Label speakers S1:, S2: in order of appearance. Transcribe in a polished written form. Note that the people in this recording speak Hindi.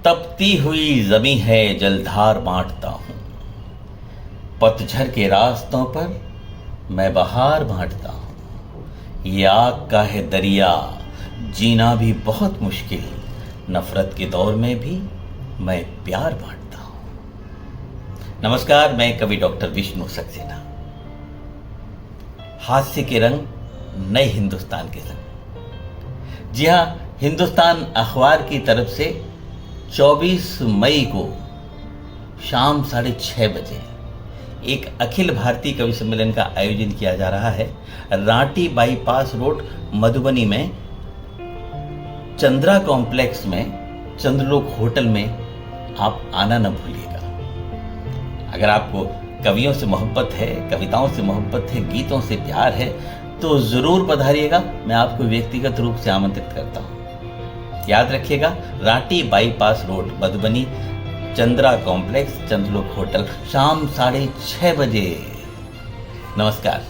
S1: तपती हुई जमी है जलधार बांटता हूँ। पतझड़ के रास्तों पर मैं बहार बांटता हूँ। ये आग का है दरिया, जीना भी बहुत मुश्किल। नफरत के दौर में भी मैं प्यार बांटता हूँ। नमस्कार, मैं कवि डॉक्टर विष्णु सक्सेना। हास्य के रंग नए हिंदुस्तान के संग। जी हाँ, हिंदुस्तान अखबार की तरफ से 24 मई को शाम 6:30 बजे एक अखिल भारतीय कवि सम्मेलन का आयोजन किया जा रहा है। रांटी बाईपास रोड मधुबनी में चंद्रा कॉम्प्लेक्स में चंद्रलोक होटल में आप आना न भूलिएगा। अगर आपको कवियों से मोहब्बत है, कविताओं से मोहब्बत है, गीतों से प्यार है तो जरूर पधारिएगा। मैं आपको व्यक्तिगत रूप से आमंत्रित करता हूँ। याद रखिएगा, Ranti bypass road Madhubani, Chandra complex, Chandralok hotel, शाम 6:30 बजे। नमस्कार।